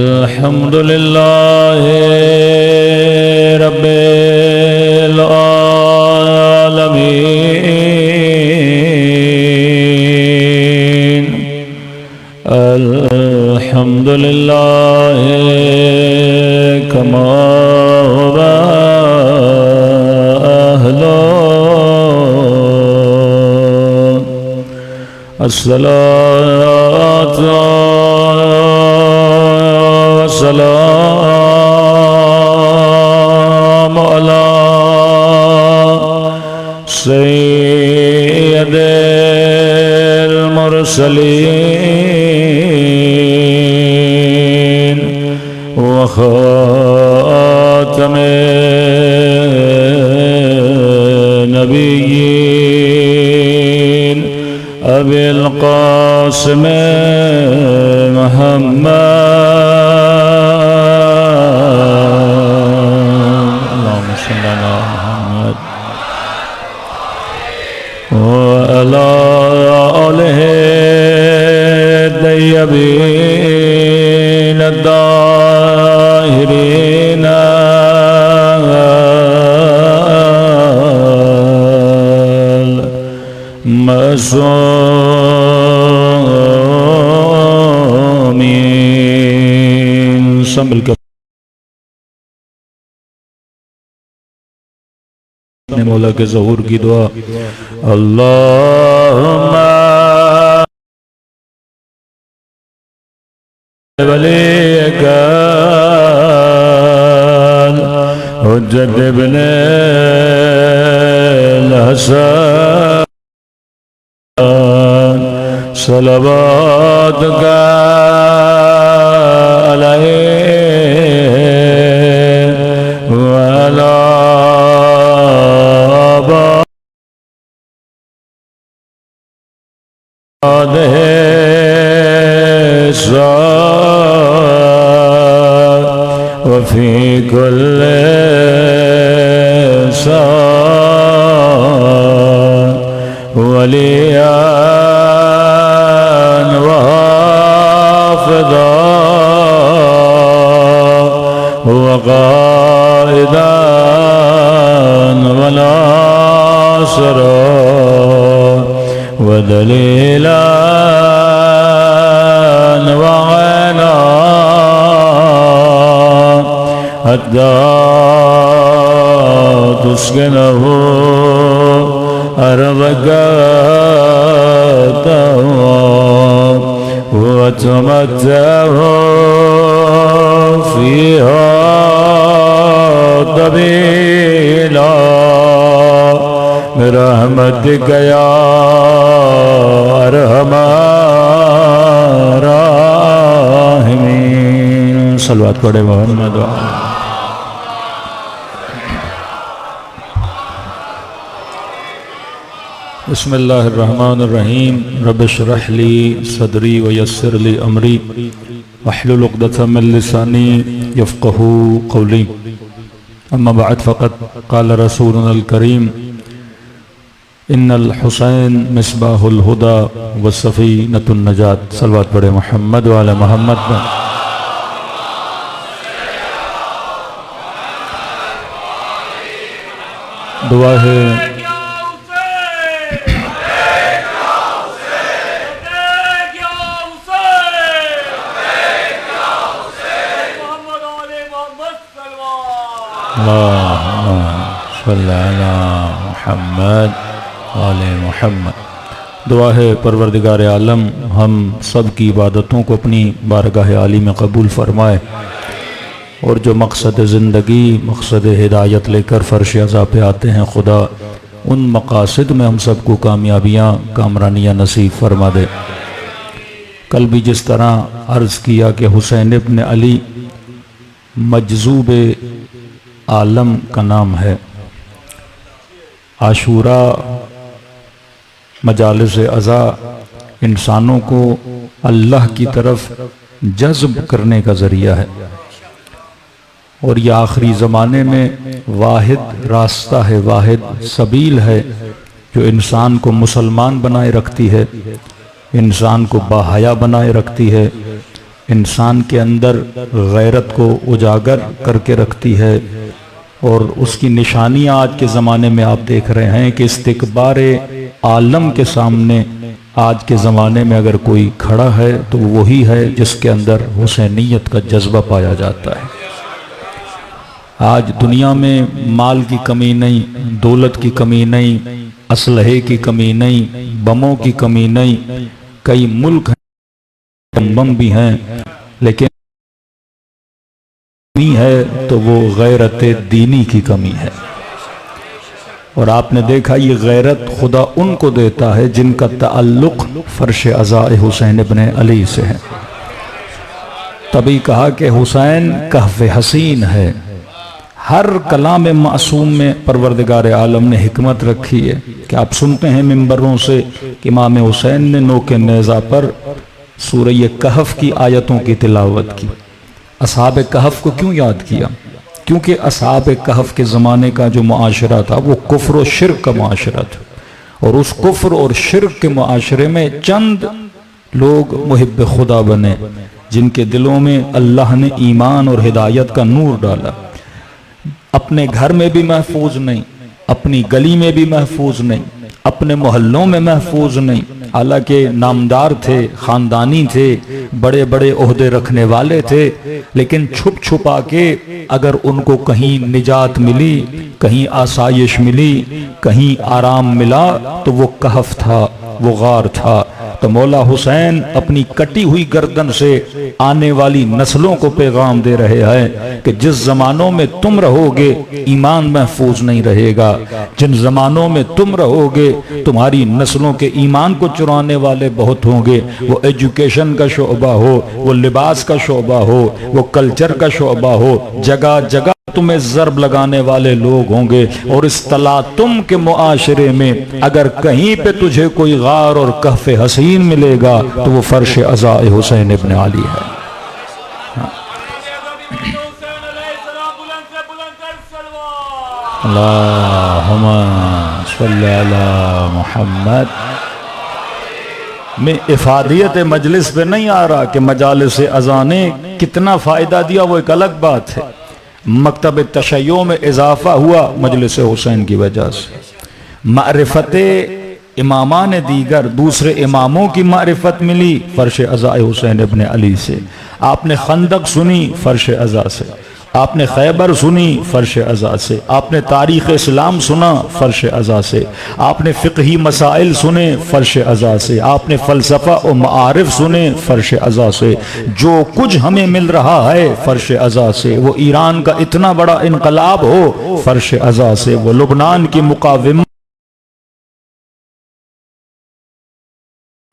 अल्हम्दुलिल्लाह रब्बिल आलमीन। अल्हम्दुलिल्लाह कमा हुवा अहलो। अस्सलातु वस्सलामु अला सय्यिदिल मुरसलीन व खातमिन नबिय्यीन अबिल क़ासिम संभल कर मौला के ज़हूर की दुआ। अल्लाहुम्मा वलीका हुज्जत इब्ने हसन सलवातुका अलैहि व अला वफी कुल्ल वलियान वहाफ़िज़ा वक़ाइदान वनासिरा वदलीलान वअना हत्ता तुस्किनहु अर्ज़का वतमत्तअहु फ़ीहा तवीला बिरहमतिका या अरहमर राहिमीन। सलवात पढ़े मोहम्मद। बिस्मिल्लाहिर्रहमानिर्रहीम। रब्बि इश्रह ली सदरी व यस्सिर ली अमरी वहलुल उक़दतम मिन लिसानी यफ़क़हू क़ौली। अम्मा बअद फ़क़द क़ाल रसूलुल करीम इन्नल हुसैन मिस्बाहुल हुदा व सफ़ीनतुन नजात। सलवात पढ़े मोहम्मद व आले मोहम्मद। दुआ है मोहम्मद। दुआ है परवरदिगार आलम हम सब की इबादतों को अपनी बारगाह आली में कबूल फरमाए और जो मकसद ज़िंदगी मकसद हिदायत लेकर फ़र्श अज़ा पे आते हैं खुदा उन मकासद में हम सब को कामयाबियाँ कामरानियाँ नसीब फरमा दे। कल भी जिस तरह अर्ज़ किया कि हुसैन इब्न अली मजज़ूब आलम का नाम है। आशूरा मजालिस अज़ा इंसानों को अल्लाह की तरफ जज्ब करने का ज़रिया है और यह आखिरी ज़माने में वाहिद रास्ता है, वाहिद सबील है जो इंसान को मुसलमान बनाए रखती है, इंसान को बाहया बनाए रखती है, इंसान के अंदर गैरत को उजागर करके रखती है। और उसकी निशानियां आज के ज़माने में आप देख रहे हैं कि इस्तिकबार आलम के सामने आज के ज़माने में अगर कोई खड़ा है तो वही है जिसके अंदर हुसैनियत का जज्बा पाया जाता है। आज दुनिया में माल की कमी नहीं, दौलत की कमी नहीं, असलहे की कमी नहीं, बमों की कमी नहीं। कई मुल्क हैं, बम भी हैं, लेकिन कमी है तो वो गैरत दीनी की कमी है। और आपने देखा ये गैरत खुदा उनको देता है जिनका ताल्लुक फर्श अज़ा हुसैन इब्न अली से है। तभी कहा कि हुसैन कहफ़ हसीन है। हर कलाम मासूम में परवरदिगार आलम ने हिकमत रखी है कि आप सुनते हैं मिंबरों से कि इमाम हुसैन ने नोके नेज़ा पर सूरह कहफ की आयतों की तिलावत की। असहाब कहफ को क्यों याद किया? क्योंकि असहाब कहफ के ज़माने का जो मुआशरा था वो कुफ्र और शिर्क का मुआशरा था। और उस कुफ्र और शिर्क के मुआशरे में चंद लोग मुहिब खुदा बने जिनके दिलों में अल्लाह ने ईमान और हिदायत का नूर डाला। अपने घर में भी महफूज नहीं, अपनी गली में भी महफूज नहीं, अपने मोहल्लों में महफूज नहीं। हालांकि नामदार थे, खानदानी थे, बड़े बड़े ओहदे रखने वाले थे, लेकिन छुप छुपा के अगर उनको कहीं निजात मिली, कहीं आसाइश मिली, कहीं आराम मिला तो वो कहफ था, वो गार था। तो मौला हुसैन अपनी कटी हुई गर्दन से आने वाली नस्लों को पैगाम दे रहे हैं कि जिस जमानों में तुम रहोगे ईमान महफूज नहीं रहेगा। जिन जमानों में तुम रहोगे तुम्हारी नस्लों के ईमान को चुराने वाले बहुत होंगे। वो एजुकेशन का शोबा हो, वो लिबास का शोबा हो, वो कल्चर का शोबा हो, जगह जगह तुम्हें ज़र्ब लगाने वाले लोग होंगे। और इस तलातुम के मुआशरे में अगर कहीं पे तुझे कोई गार और कहफ़े हसीन मिलेगा तो वो फर्श अज़ा हुसैन इब्न अली है। अल्लाहुम्मा सल्ली अला मुहम्मद। मैं इफादियत मजलिस पे नहीं आ रहा कि मजालिस अज़ा ने कितना फ़ायदा दिया, वो एक अलग बात है। मकतब तशय्यो में इजाफा हुआ मजलिस हुसैन की वजह से। मारिफत इमामान दीगर, दूसरे इमामों की मारिफत मिली फर्श अज़ा हुसैन इब्न अली से। आपने खंदक सुनी फर्श अज़ा से, आपने खैबर सुनी फर्श अज़ा से, आपने तारीख़ इस्लाम सुना फर्श अज़ा से, आपने फ़िक़ही मसाइल सुने फर्श अज़ा से, आपने फ़लसफ़ा और मारिफ सुने फर्श अज़ा से। जो कुछ हमें मिल रहा है फर्श अज़ा से। वो ईरान का इतना बड़ा इनकलाब हो फर्श अज़ा से, वो लुबनान की मुकाविमत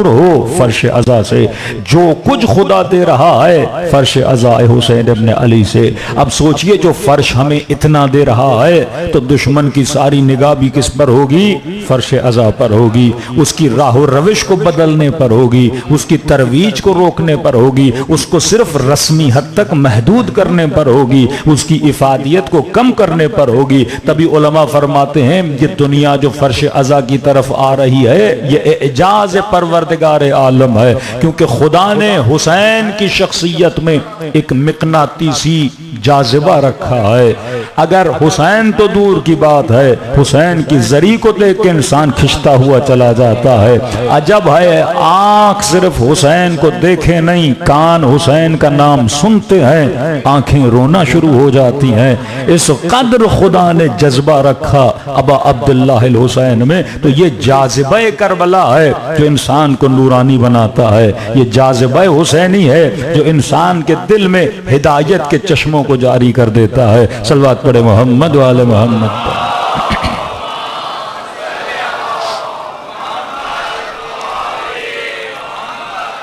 हो फर्श अज़ा से। जो कुछ खुदा दे रहा है फर्श अज़ा हुसैन इब्न अली से। अब सोचिए जो फर्श हमें इतना दे रहा है तो दुश्मन की सारी निगाह भी किस पर होगी? फर्श अज़ा पर होगी। उसकी राह रविश को बदलने पर होगी, उसकी तरवीज को रोकने पर होगी, उसको सिर्फ रस्मी हद तक महदूद करने पर होगी, उसकी इफादियत को कम करने पर होगी। तभी उलमा फरमाते हैं ये दुनिया जो फर्श अज़ा की तरफ आ रही है ये एजाज परवरदिगार आलम है, क्योंकि खुदा ने हुसैन की शख्सियत में एक मिकनातीसी जाज़िबा रखा है। अगर हुसैन तो दूर की बात है, हुसैन की जरी को देख के इंसान खिंचता हुआ चला जाता है। अजब है, आंख सिर्फ हुसैन को देखे नहीं, कान हुसैन का नाम सुनते हैं आंखें रोना शुरू हो जाती हैं। इस कदर खुदा ने जज्बा रखा अबा अब्दुल्लाह हुसैन में। तो ये जाज़िबा करबला है जो इंसान को नूरानी बनाता है। ये जाज़िबा हुसैनी है जो इंसान के दिल में हिदायत के चश्मों को जारी कर देता है। सल्लल्लाहु अलैहि मोहम्मद व आले मोहम्मद।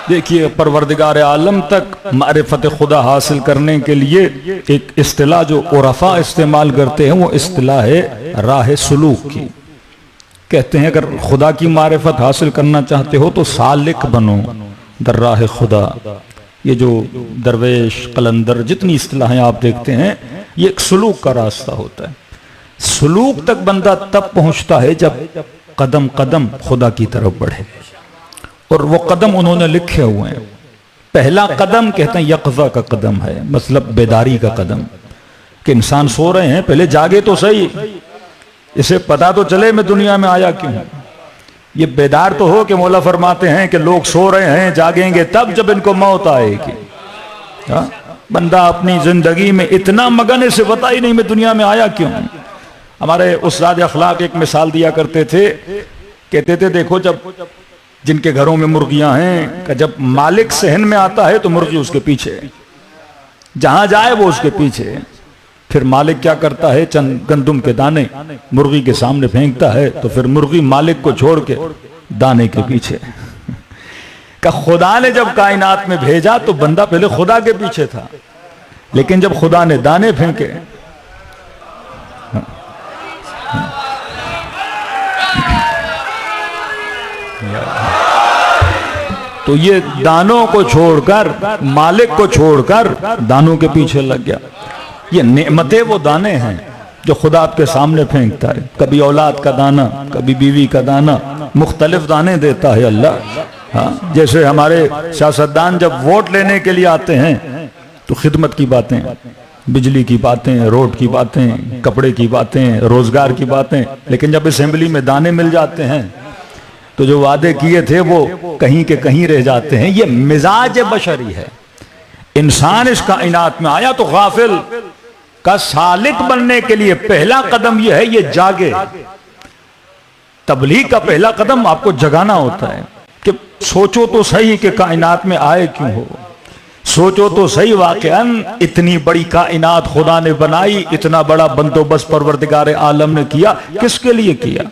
देखिए परवरदिगार आलम तक मारिफत खुदा हासिल करने के लिए एक इस्तिलाह जो उरफा इस्तेमाल करते हैं वो इस्तिलाह है राह सुलूक की। कहते हैं अगर खुदा की मारिफत हासिल करना चाहते हो तो सालिक बनो दर राह खुदा। ये जो दरवेश कलंदर जितनी इस्तिलाहें आप देखते हैं ये एक सुलूक का रास्ता होता है। सुलूक तक बंदा तब पहुंचता है जब कदम कदम खुदा की तरफ बढ़े। और वो कदम उन्होंने लिखे हुए हैं। पहला कदम कहते हैं यक़ज़ा का कदम है, मतलब बेदारी का कदम, कि इंसान सो रहे हैं, पहले जागे तो सही, इसे पता तो चले मैं दुनिया में आया क्यों। ये बेदार तो हो कि मौला फरमाते हैं कि लोग सो रहे हैं, जागेंगे तब जब इनको मौत आएगी। हाँ? बंदा अपनी जिंदगी में इतना मगन है, इसे पता ही नहीं मैं दुनिया में आया क्यों। हमारे उस्ताद अखलाक एक मिसाल दिया करते थे, कहते थे देखो जब जिनके घरों में मुर्गियां हैं, जब मालिक सहन में आता है तो मुर्गी उसके पीछे, जहां जाए वो उसके पीछे। फिर मालिक क्या करता है, चंद गंदुम के दाने मुर्गी के सामने फेंकता है, तो फिर मुर्गी मालिक को छोड़ के दाने के पीछे। का खुदा ने जब कायनात में भेजा तो बंदा पहले खुदा के पीछे था, लेकिन जब खुदा ने दाने फेंके, तो ये दानों को छोड़कर, मालिक को छोड़कर दानों के पीछे लग गया। ये नेमतें वो दाने हैं जो खुदा आपके सामने फेंकता है। कभी औलाद का दाना, कभी बीवी का दाना, मुख्तलिफ दाने देता है अल्लाह। हाँ, जैसे हमारे सियासतदान जब वोट लेने के लिए आते हैं तो खिदमत की बातें, बिजली की बातें, रोड की बातें, कपड़े की बातें, रोजगार की बातें, लेकिन जब असेंबली में दाने मिल जाते हैं तो जो वादे किए थे वो कहीं के कहीं रह जाते हैं। ये मिजाज बशरी है। इंसान इस कायनात में आया तो गाफिल का सालिक बनने के लिए पहला कदम यह है, ये जागे। तबलीग का पहला कदम आपको जगाना होता है कि सोचो तो सही कि कायनात में आए क्यों हो। सोचो तो सही, वाकईअन इतनी बड़ी कायनात खुदा ने बनाई, इतना बड़ा बंदोबस्त परवरदिगार आलम ने किया, किसके लिए किया?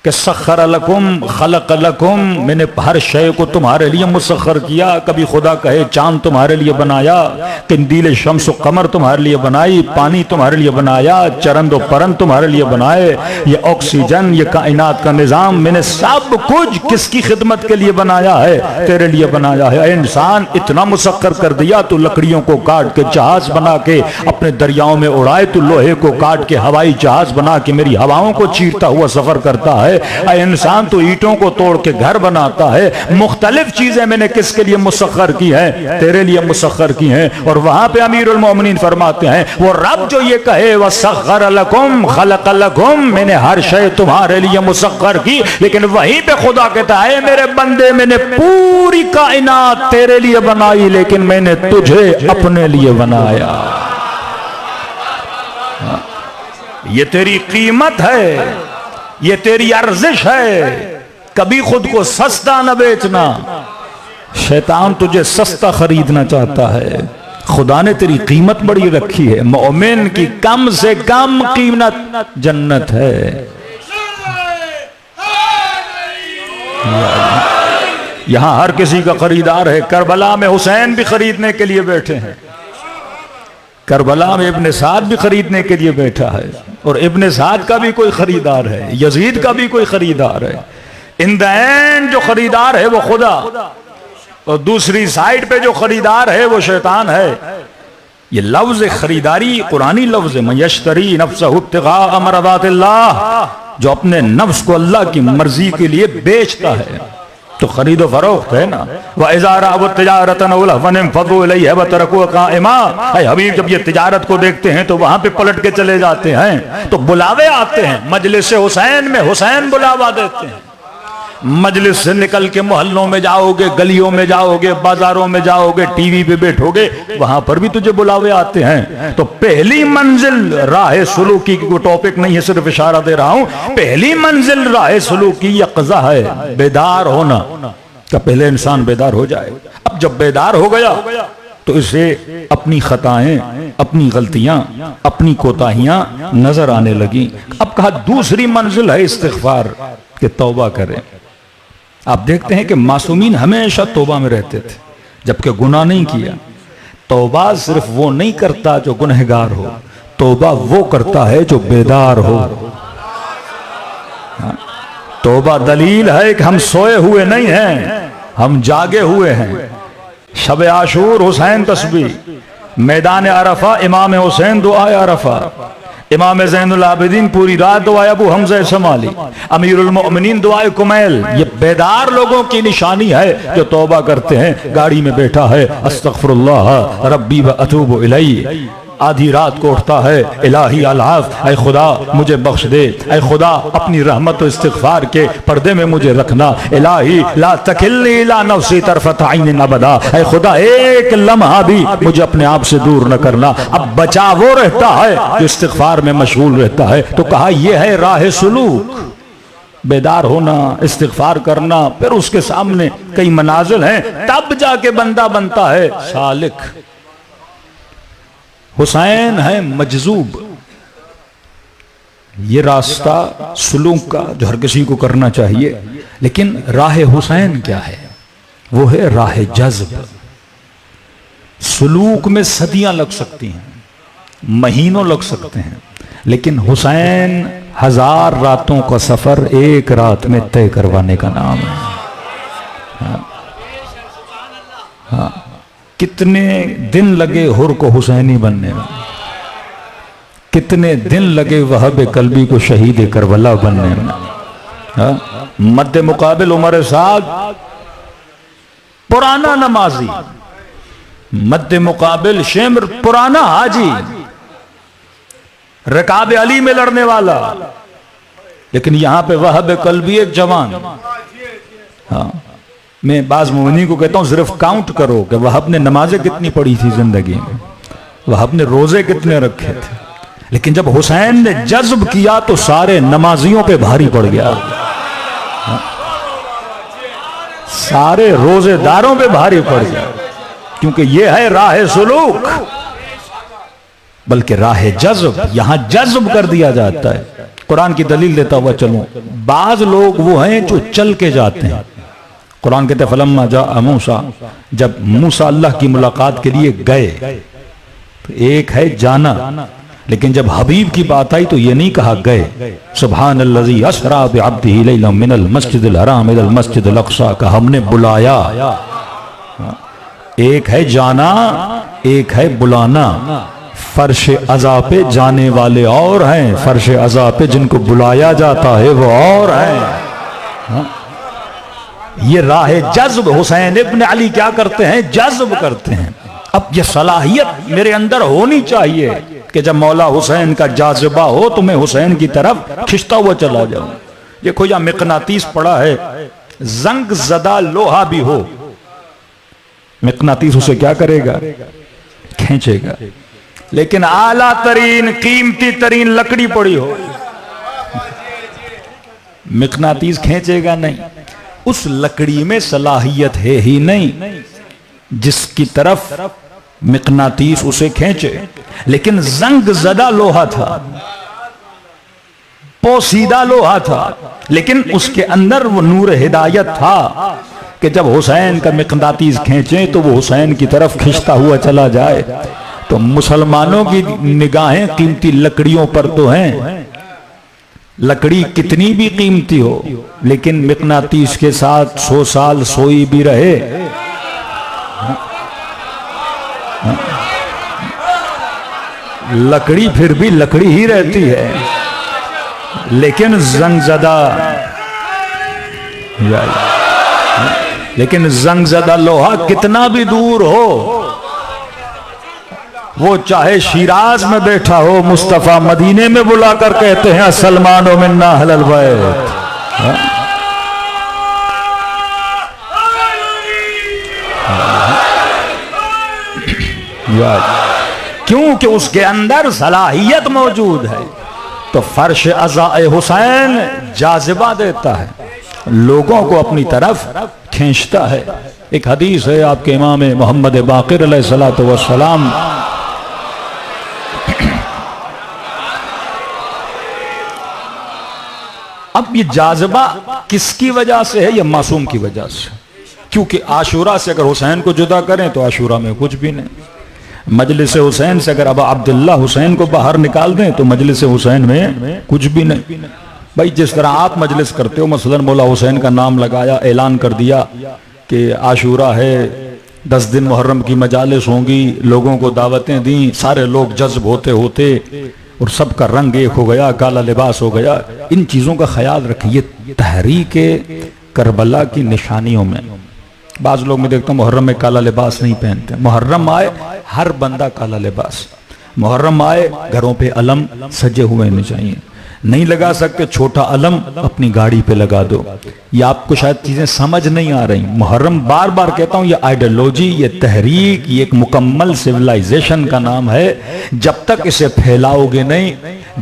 कि सख्खर लकुम खलक लकुम, मैंने हर शय को तुम्हारे लिए मुसख्खर किया। कभी खुदा कहे चांद तुम्हारे लिए बनाया, किंदील शम्स व कमर तुम्हारे लिए बनाई, पानी तुम्हारे लिए बनाया, चरंद व परंद तुम्हारे लिए बनाए, ये ऑक्सीजन, ये कायनात का निजाम, मैंने सब कुछ किसकी खिदमत के लिए बनाया है? तेरे लिए बनाया है। इंसान इतना मुसख्खर कर दिया, तू लकड़ियों को काट के जहाज बना के अपने दरियाओं में उड़ाए, तू लोहे को काट के हवाई जहाज बना के मेरी हवाओं को चीरता हुआ सफर करता है। इंसान तो ईंटों को तोड़ के घर बनाता है। मुख्तलिफ चीजें मैंने किसके लिए मुसख्खर की हैं? तेरे लिए मुसख्खर की हैं। और वहां पे अमीरुल मोमिनीन फरमाते हैं, वो रब जो ये कहे वसख्खर लकुम खलक लकुम, मैंने हर शय तुम्हारे लिए मुसख्खर की, लेकिन वहीं पे खुदा कहता है मेरे बंदे, मैंने पूरी कायनात तेरे लिए बनाई, लेकिन मैंने तुझे अपने लिए बनाया। ये तेरी कीमत है, ये तेरी अर्जिश है। कभी खुद को सस्ता न बेचना। शैतान तुझे सस्ता खरीदना चाहता है। खुदा ने तेरी कीमत बड़ी रखी है। मोमिन की कम से कम कीमत जन्नत है। यहां हर किसी का खरीदार है। करबला में हुसैन भी खरीदने के लिए बैठे हैं। करबला में इब्ने साद भी खरीदने के लिए बैठा है, और इब्ने साद का भी कोई खरीदार है, यजीद का भी कोई खरीदार है। इन द एंड जो खरीदार है वो खुदा, और दूसरी साइड पे जो खरीदार है वो शैतान है। ये लफ्ज खरीदारी कुरानी लफ्ज है, मयश्तरी नफ्सहु इब्तिगा मरदातिल्लाह, जो अपने नफ्स को अल्लाह की मर्जी के लिए बेचता है, तो खरीदो फरोख्त है ना। हबीब जब ये तिजारत को देखते हैं तो वहां पे पलट के चले जाते हैं। तो बुलावे आते हैं, मजलिस हुसैन में हुसैन बुलावा देते हैं। मजलिस से निकल के मोहल्लों में जाओगे, गलियों में जाओगे, बाजारों में जाओगे, टीवी पे बैठोगे, वहां पर भी तुझे बुलावे आते हैं। तो पहली मंजिल राह सुलूकी की, टॉपिक नहीं है, सिर्फ इशारा दे रहा हूं। पहली मंजिल राह सुलूकी यक़ज़ा है, बेदार होना। तो पहले इंसान बेदार हो जाए। अब जब बेदार हो गया तो इसे अपनी खताएं, अपनी गलतियां, अपनी कोताहियां नजर आने लगी। अब कहा दूसरी मंजिल है इस्तिग़फ़ार, कि तौबा करें। आप देखते हैं कि मासूमीन हमेशा तौबा में रहते थे, जबकि गुनाह नहीं किया। तौबा सिर्फ वो नहीं करता जो गुनहगार हो, तौबा वो करता है जो बेदार हो। तौबा दलील है कि हम सोए हुए नहीं हैं, हम जागे हुए हैं। शब आशूर हुसैन तस्बीह, मैदान अरफा इमाम हुसैन दुआ अरफा, इमाम ज़ैनुल आबिदीन पूरी रात दुआए अबू हमज़ा शमाली, अमीरुल मोमिनीन दुआए कुमैल। ये बेदार लोगों की निशानी है जो तौबा करते हैं, गाड़ी में बैठा है अस्तग़फिरुल्लाह रब्बी व अतूबु इलैहि, आधी रात को उठता है इलाही अल्लाह, ऐ खुदा मुझे बख्श दे, ऐ खुदा अपनी रहमत और इस्तिग़फ़ार के पर्दे में मुझे रखना, इलाही ला तकिलनी इला नफ्सी तरफ़त ऐन अबदा, ऐ खुदा एक लम्हा भी मुझे अपने आप से दूर न करना। अब बचा वो रहता है जो इस्तिग़फ़ार में मशगूल रहता है। तो कहा यह है राह सुलूक, बेदार होना, इस्तिग़फ़ार करना, फिर उसके सामने कई मनाजिल हैं, तब जाके बंदा बनता है सालिक। हुसैन है मजजूब, ये रास्ता सुलूक का जो हर किसी को करना चाहिए। लेकिन राह हुसैन क्या है? वो है राह जज्ब। सुलूक में सदियां लग सकती हैं, महीनों लग सकते हैं, लेकिन हुसैन 1000 रातों का सफर एक रात में तय करवाने का नाम है। हाँ, हाँ। कितने दिन लगे हुर को हुसैनी बनने में, कितने दिन लगे वहाब कल्बी को शहीद करबला बनने में। हाँ? मद्दे मुकाबिल उमर साद पुराना नमाजी, मद्दे मुकाबिल शेमर पुराना हाजी, रकाब अली में लड़ने वाला, लेकिन यहां पे वहाब कल्बी एक जवान। हाँ, मैं बाज मोमिनी को कहता हूं सिर्फ काउंट करो कि वहाब ने नमाजें कितनी पढ़ी थी जिंदगी में, वहाब ने रोजे कितने रखे थे, लेकिन जब हुसैन ने जज्ब किया तो सारे नमाजियों पे भारी पड़ गया। सारे रोजेदारों पे भारी पड़ गया, क्योंकि यह है राह सुलूक, बल्कि राह जज्ब। यहां जज्ब कर दिया जाता है। कुरान की दलील देता हुआ चलूं, बाज लोग वो हैं जो चल के जाते हैं। कुरान कहते फलम्मा जा मूसा, जब मूसा अल्लाह की मुलाकात के लिए गए, तो एक है जाना, लेकिन जब हबीब की बात आई तो ये नहीं कहा गए। सुब्हानल्लज़ी अस्रा बिअब्दिही लैलन मिनल मस्जिदिल हराम इलल मस्जिदिल अक़सा, का हमने बुलाया। एक है जाना, एक है बुलाना। फर्श अज़ा पे जाने वाले और हैं, फर्श अज़ा पे जिनको बुलाया जाता है वो और हैं। ये राह जज्ब हुसैन इब्न अली क्या करते हैं? जज्ब करते हैं। अब ये सलाहियत मेरे अंदर होनी चाहिए कि जब मौला हुसैन का जाज़बा हो तो मैं हुसैन की तरफ खिंचता हुआ चला जाऊं। देखो या मिकनातीस पड़ा है, जंग ज़दा लोहा भी हो, मिकनातीस उसे क्या करेगा? खींचेगा। लेकिन आला तरीन कीमती तरीन लकड़ी पड़ी हो, मिकनातीस खींचेगा नहीं। उस लकड़ी में सलाहियत है ही नहीं जिसकी तरफ मिकनातीस उसे खींचे। लेकिन जंग ज़दा लोहा था, पोसीदा लोहा था, लेकिन उसके अंदर वो नूर हिदायत था कि जब हुसैन का मिकनातीस खींचे तो वो हुसैन की तरफ खींचता हुआ चला जाए। तो मुसलमानों की निगाहें कीमती लकड़ियों पर तो हैं। लकड़ी कितनी भी कीमती हो, लेकिन मिकनातीस के साथ 100 साल सोई भी रहे, लकड़ी फिर भी लकड़ी ही रहती है। लेकिन जंगज़दा, लेकिन जंगज़दा लोहा कितना भी दूर हो, वो चाहे शिराज में बैठा हो, मुस्तफा मदीने में बुलाकर कहते हैं सलमानो मिन्ना अहलल बैत। क्योंकि उसके अंदर सलाहियत मौजूद है। तो फर्श अज़ाए हुसैन जाज़िबा देता है, लोगों को अपनी तरफ खींचता है। एक हदीस है आपके इमाम मोहम्मद बाक़िर अलैहिस्सलातु वस्सलाम, अब ये जाज़िबा किसकी वजह से है? ये मासूम की वजह से। क्योंकि आशूरा से अगर हुसैन को जुदा करें तो आशूरा में कुछ भी नहीं, मजलिस हुसैन से अगर अब अब्दुल्ला हुसैन को बाहर निकाल दें तो मजलिस हुसैन में कुछ भी नहीं। भाई जिस तरह आप मजलिस करते हो, मसलन मौला हुसैन का नाम लगाया, ऐलान कर दिया कि आशूरा है, 10 दिन मुहर्रम की मजालिस होंगी, लोगों को दावतें दी, सारे लोग जज्ब होते होते और सबका रंग एक हो गया, काला लिबास हो गया। इन चीज़ों का ख्याल रखिए। तहरीक करबला की निशानियों में बाज़ लोग मैं देखता हूँ मुहर्रम में काला लिबास नहीं पहनते। मुहर्रम आए हर बंदा काला लिबास, मुहर्रम आए घरों पे अलम सजे हुए नहीं चाहिए, नहीं लगा सकते छोटा अलम अपनी गाड़ी पे लगा दो। ये आपको शायद चीजें समझ नहीं आ रही। मुहर्रम बार बार कहता हूं ये आइडियोलॉजी, ये तहरीक, ये एक मुकम्मल सिविलाइजेशन का नाम है। जब तक इसे फैलाओगे नहीं,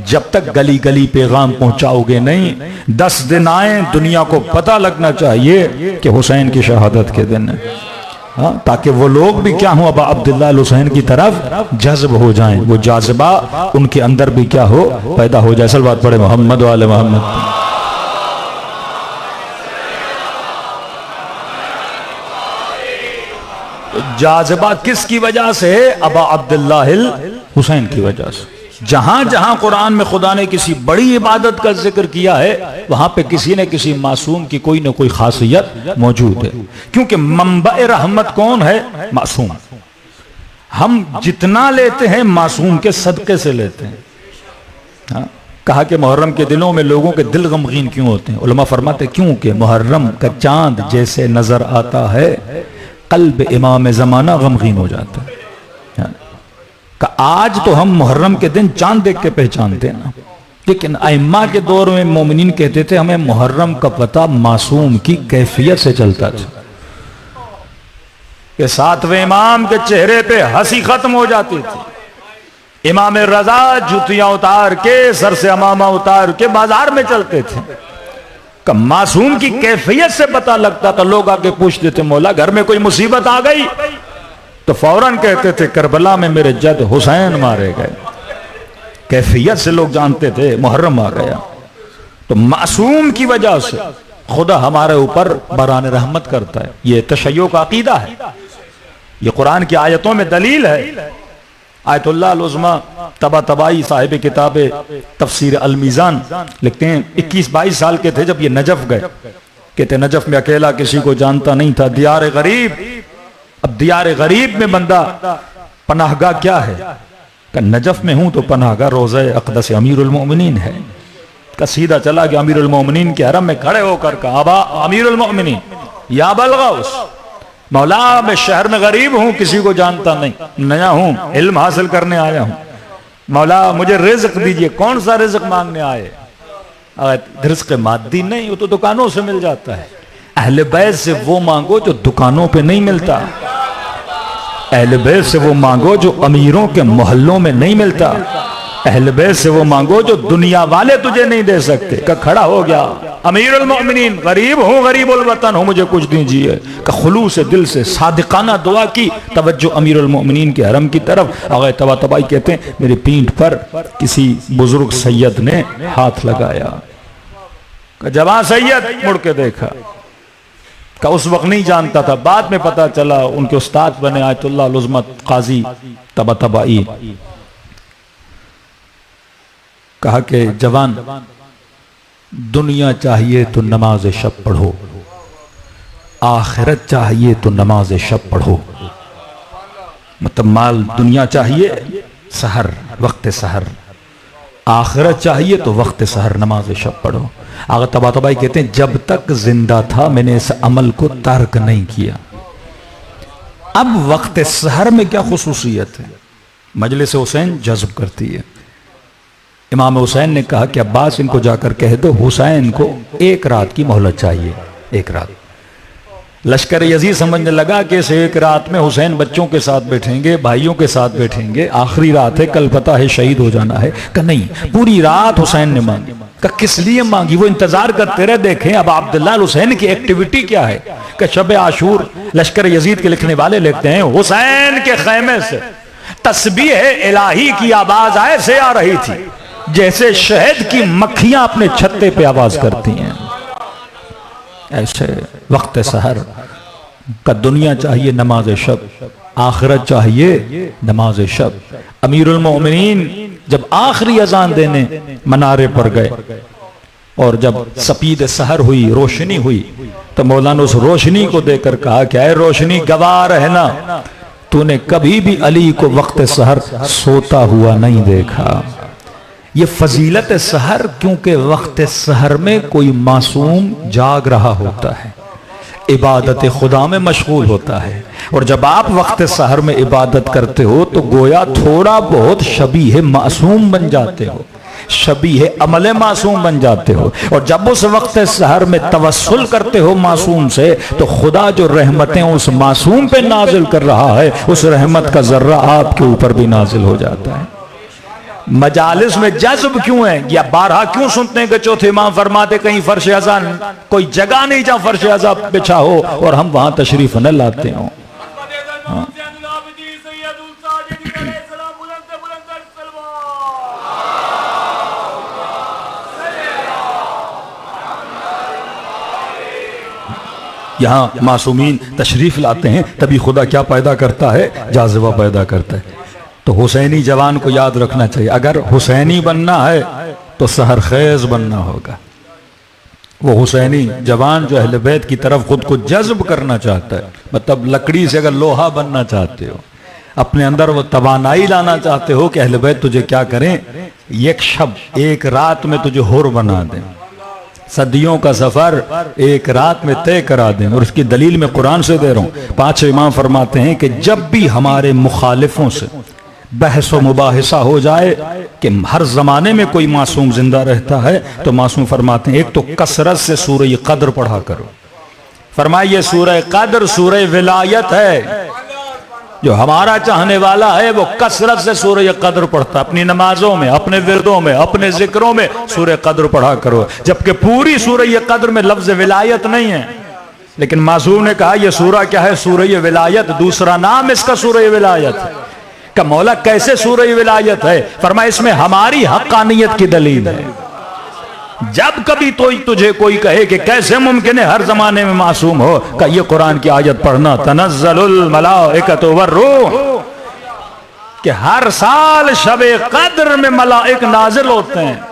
जब तक गली गली पैगाम पहुंचाओगे नहीं, 10 दिन आए दुनिया को पता लगना चाहिए कि हुसैन की शहादत के दिन है। हाँ, ताकि वो लोग भी क्या हो अबा अब्दुल्लाह हुसैन की तरफ जज्ब हो जाएं, वो जाज़िबा उनके अंदर भी क्या हो पैदा हो जाए। असल बात पढ़े मोहम्मद वाले मोहम्मद। जाज़िबा किसकी वजह से है? अबा अब्दुल्लाह हुसैन की वजह से। जहां जहां कुरान में खुदा ने किसी बड़ी इबादत का जिक्र किया है वहां पे किसी न किसी मासूम की कोई ना कोई खासियत मौजूद है, क्योंकि मंबा रहमत कौन है? मासूम। हम जितना लेते हैं मासूम के सदके से लेते हैं। हाँ? कहा कि मुहर्रम के दिनों में लोगों के दिल गमगीन क्यों होते हैं? उलमा फरमाते क्योंकि मुहर्रम का चांद जैसे नजर आता है कल्ब इमाम जमाना गमगीन हो जाता है। आज तो हम मुहर्रम के दिन चांद देख के पहचानते हैं ना, लेकिन अइम्मा के दौर में मोमिनीन कहते थे हमें मुहर्रम का पता मासूम की कैफियत से चलता था कि 7वें इमाम के चेहरे पे हंसी खत्म हो जाती थी। इमाम रजा जूतियां उतार के सर से अमामा उतार के बाजार में चलते थे। कि मासूम की कैफियत से पता लगता था। लोग आके पूछते थे मौला घर में कोई मुसीबत आ गई? तो फौरन कहते थे करबला में मेरे जद हुसैन मारे गए। कैफियत से लोग जानते थे मुहर्रम आ गया। तो मासूम की वजह से खुदा हमारे ऊपर बरान रहमत करता है। ये तशय्यो का अकीदा है, ये कुरान की आयतों में दलील है। आयतुल्लाह अल-उज़्मा तबातबाई साहिब किताब तफसीर अल-मीज़ान लिखते हैं 21-22 साल के थे जब ये नजफ गए। कहते नजफ में अकेला किसी को जानता नहीं था, दियार गरीब। अब दियार गरीब में बंदा पनाहगा क्या है? का नजफ में हूं तो पनाहगा रोज़े अक़दस अमीरुल मोमिनीन है। का सीधा चला गया अमीरुल मोमिनीन के हरम में खड़े होकर कहा अबा अमीरुल मोमिनीन या बलगौस, मौला मैं शहर में गरीब हूं, किसी को जानता नहीं, नया हूं, इल्म हासिल करने आया हूं, मौला मुझे रिज़्क दीजिए। कौन सा रिज़्क मांगने आए? रिज़्क मादी नहीं, वो तो दुकानों से मिल जाता है। अहले बैत से वो मांगो जो दुकानों पे नहीं मिलता। अहले बैत से वो मांगो जो अमीरों के मोहल्लों में नहीं मिलता। अहले बैत से वो मांगो जो दुनिया वाले तुझे नहीं दे सकते। का खड़ा हो गया अमीरुल मोमिनीन, गरीब हूं, गरीबुल वतन हूं, मुझे कुछ दीजिए। का खुलूस दिल से सादिकाना दुआ की, तवज्जो अमीरुल मोमिनीन के हरम की तरफ। अगर तबातबाई कहते हैं मेरी पीठ पर किसी बुजुर्ग सैयद ने हाथ लगाया। जवां सैयद मुड़ के देखा, का उस वक्त नहीं जानता था, बाद में पता चला उनके उस्ताद बने आयतुल्लाह अल-उज़्मा काजी तबातबाई। कहा कि जवान दुनिया चाहिए तो नमाज शब पढ़ो, आखिरत चाहिए तो नमाज शब पढ़ो। मतलब माल दुनिया चाहिए सहर वक्त सहर, आखिरत चाहिए तो वक्त सहर नमाज शब पढ़ो। आगे तबातबाई कहते हैं जब तक जिंदा था मैंने इस अमल को तर्क नहीं किया। अब वक्त सहर में क्या खुसूसियत है? मजलिस हुसैन जज्ब करती है। इमाम हुसैन ने कहा कि अब्बास इनको जाकर कह दो हुसैन को 1 रात की मोहलत चाहिए। 1 रात। लश्कर यजीद समझने लगा कि इस 1 रात में हुसैन बच्चों के साथ बैठेंगे, भाइयों के साथ बैठेंगे, आखिरी रात है, कल पता है शहीद हो जाना है। कि नहीं, पूरी रात हुसैन ने मांगी। का किस लिए मांगी? वो इंतजार करते रहे देखें अब अब्दुल्लाह हुसैन की एक्टिविटी क्या है। कि शब आशूर लश्कर यजीद के लिखने वाले लिखते हैं हुसैन के खैमे से तस्बीह इलाही की आवाज ऐसे आ रही थी जैसे शहद की मक्खियां अपने छत्ते पे आवाज करती हैं। ऐसे वक्त सहर का दुनिया चाहिए नमाज शब, आखिरत चाहिए नमाज शब। अमीरुल मोमिनीन जब आखिरी अजान देने मनारे पर गए और जब सपीद सहर हुई, रोशनी हुई, तो मौलाना उस रोशनी को देखकर कहा क्या है रोशनी गवाह रहना, तूने कभी भी अली को वक्त सहर सोता हुआ नहीं देखा। ये फजीलत सहर, क्योंकि वक्त सहर में कोई मासूम जाग रहा होता है, इबादत खुदा में मशगूल होता है। और जब आप वक्त सहर में इबादत करते हो तो गोया थोड़ा बहुत शबीह मासूम बन जाते हो, शबीह अमल मासूम बन जाते हो। और जब उस वक्त सहर में तवस्सुल करते हो मासूम से, तो खुदा जो रहमतें उस मासूम पे नाजिल कर रहा है, उस रहमत का जर्रा आपके ऊपर भी नाजिल हो जाता है। मजालिस में जज्ब क्यों है, या बारहा क्यों सुनते हैं कि चौथे इमाम फरमाते कहीं फर्श अज़ा, कोई जगह नहीं जहां फर्श अज़ा बिछा हो और हम वहां तशरीफ न लाते हो। हाँ। यहाँ मासूमीन तशरीफ लाते हैं, तभी खुदा क्या पैदा करता है, जाज़िबा पैदा करता है। तो हुसैनी जवान को याद रखना चाहिए, अगर हुसैनी बनना है तो सहर खेज बनना होगा। वो हुसैनी जवान जो अहले बैत की तरफ खुद को जज्ब करना चाहता है, मतलब लकड़ी से अगर लोहा बनना चाहते हो, अपने अंदर वो तवानाई लाना चाहते हो कि अहले बैत तुझे क्या करें, एक शब, एक रात में तुझे हुर बना दें, सदियों का सफर एक रात में तय करा दें। और उसकी दलील में कुरान से दे रहा हूं। पांच इमाम फरमाते हैं कि जब भी हमारे मुखालिफों से बहस व मुबाहिसा हो जाए कि हर जमाने में कोई मासूम जिंदा रहता है, तो मासूम फरमाते हैं एक तो कसरत से सूरह कद्र पढ़ा करो। फरमाइए सूरह कद्र सूरह विलायत है, जो हमारा चाहने वाला है वो कसरत से सूरह कद्र पढ़ता, अपनी नमाजों में, अपने विरदों में, अपने जिक्रों में सूरह कद्र पढ़ा करो। जबकि पूरी सूरह कद्र में लफ्ज विलायत नहीं है, लेकिन मासूम ने कहा यह सूरह क्या है, सूरह विलायत, दूसरा नाम इसका सूरह विलायत है। का मौला कैसे सूरह विलायत है? फरमाया इसमें हमारी हक्कानियत की दलील है। जब कभी तो तुझे कोई कहे कि कैसे मुमकिन है हर जमाने में मासूम हो, का ये कुरान की आयत पढ़ना, तनज़्ज़लुल मलाइकतु वर्रूह, कि हर साल शबे कद्र में मलाइक नाजिल होते हैं।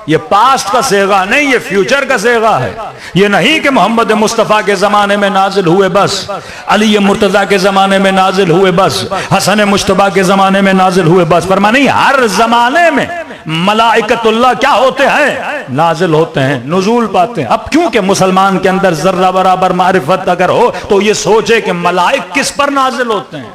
ये पास्ट का सेगा नहीं, ये फ्यूचर का सेगा है। ये नहीं कि मोहम्मद मुस्तफ़ा के ज़माने में नाजिल हुए बस, अली मुर्तज़ा के ज़माने में नाजिल हुए बस, हसन मुश्तबा के ज़माने में नाजिल हुए बस। फरमा नहीं, हर ज़माने में मलाइकतुल्लाह क्या होते हैं, नाजिल होते हैं, नुज़ूल पाते हैं। अब क्योंकि मुसलमान के अंदर जर्रा बराबर मारिफत अगर हो तो ये सोचे कि मलाइक किस पर नाजिल होते हैं।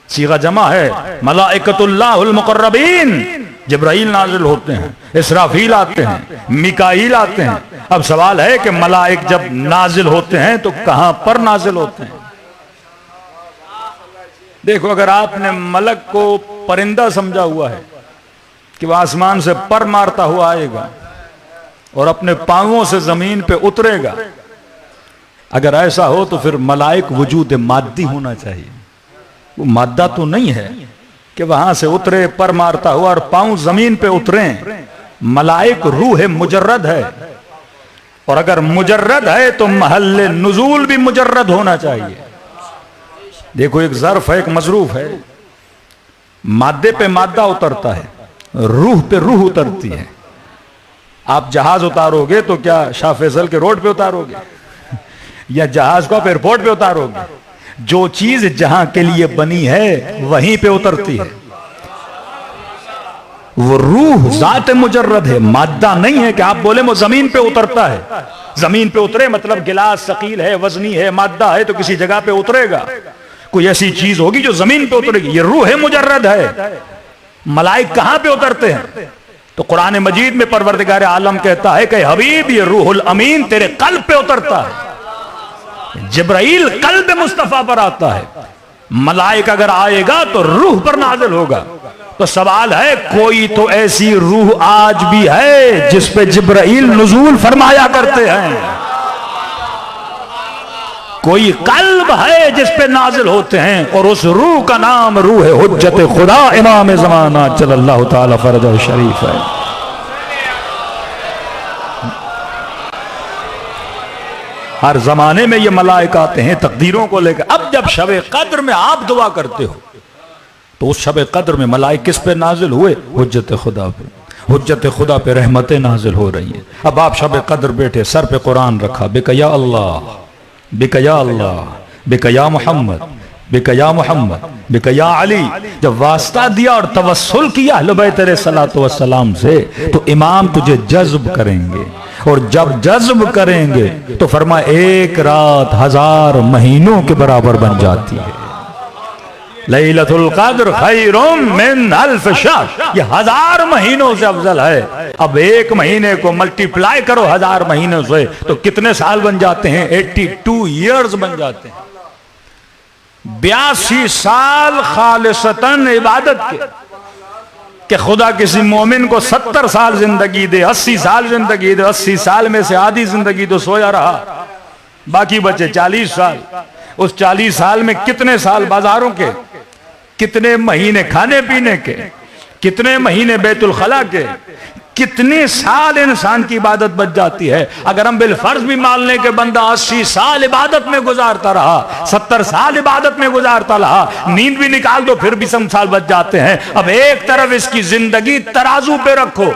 सीगा जमा है, मलाइकतुल्लाहुल मुक़र्रबीन, जिब्राइल नाजिल होते हैं, इसराफील आते हैं, मिकाईल आते हैं। अब सवाल है कि मलाइक जब नाजिल होते हैं तो कहां पर नाजिल होते हैं? देखो, अगर आपने मलक को परिंदा समझा हुआ है कि वह आसमान से पर मारता हुआ आएगा और अपने पांवों से जमीन पे उतरेगा, अगर ऐसा हो तो फिर मलाइक वजूद माद्दी होना चाहिए। वो माद्दा तो नहीं है कि वहां से उतरे पर मारता हुआ और पांव जमीन पे उतरे। मलाइक रूह मुजर्रद है, और अगर मुजर्रद है तो महल्ले नुजूल भी मुजर्रद होना चाहिए। देखो, एक ज़र्फ है, एक मजरूफ है, मादे पे मादा उतरता है, रूह पे रूह उतरती है। आप जहाज उतारोगे तो क्या शाह फैसल के रोड पे उतारोगे या जहाज को आप एयरपोर्ट पे उतारोगे? जो चीज जहां के लिए बनी है वहीं पे उतरती है। वो रूह जात मुजर्रद है, मादा नहीं है कि आप बोले वो जमीन पे उतरता है। जमीन पे उतरे मतलब गिलास सकील है, वजनी है, मादा है तो किसी जगह पे उतरेगा। कोई ऐसी चीज होगी जो जमीन पे उतरेगी, ये रूह मुजर्रद है। मलाइक कहां पे उतरते हैं? तो कुरान मजीद में परवरदिगार आलम कहता है कि हबीब, ये रूहुल अमीन तेरे कल्ब पे उतरता है। जिब्राइल कल्ब मुस्तफा पर आता है, मलाइक अगर आएगा तो रूह पर नाजिल होगा। तो सवाल है, कोई तो ऐसी रूह आज भी है जिस पे जिब्राइल नुज़ूल फरमाया करते हैं? कोई कल्ब है जिस पे नाजिल होते हैं, और उस रूह का नाम रूह हुज्जत खुदा इमाम ज़माना सल्लल्लाहु तआला फरज शरीफ है। हर जमाने में ये मलाइक आते हैं तकदीरों को लेकर। अब जब शब कद्र में आप दुआ करते हो तो उस शब कद्र में मलाइक किस पे नाजिल हुए? हुज्जत खुदा पे। हुज्जत खुदा पे रहमतें नाजिल हो रही हैं। अब आप शब कद्र बैठे, सर पे कुरान रखा, बिका या अल्लाह, बिका या अल्लाह, बिका या मोहम्मद, बिकया मोहम्मद बिकया अली, जब वास्ता दिया और तवस्सुल किया अहले बैत अलैहिस्सलातु वस्सलाम से, तो इमाम तुझे जज्ब करेंगे, और जब जज्ब करेंगे तो फरमाया एक रात 1000 महीनों के बराबर बन जाती है। लैलतुल क़द्र खैरुम मिन अल्फ शहर, ये 1000 महीनों से अफजल है। अब एक महीने को मल्टीप्लाई करो 1000 महीनों से तो कितने साल बन जाते हैं? 82 ईयर्स बन जाते हैं। 82 साल खालिसतन इबादत के खुदा किसी मोमिन को 70 साल जिंदगी दे, 80 साल जिंदगी दे, 80 साल में से आधी जिंदगी तो सोया रहा, बाकी बचे 40 साल। उस 40 साल में कितने साल बाजारों के, कितने महीने खाने पीने के, कितने महीने बैतुल खला के, कितने साल इंसान की इबादत बच जाती है। अगर हम बिलफर्ज भी मान लें कि बंदा 80 साल इबादत में गुजारता रहा, 70 साल इबादत में गुजारता रहा, नींद भी निकाल दो फिर भी 100 साल बच जाते हैं। अब एक तरफ इसकी जिंदगी तराजू पे रखो,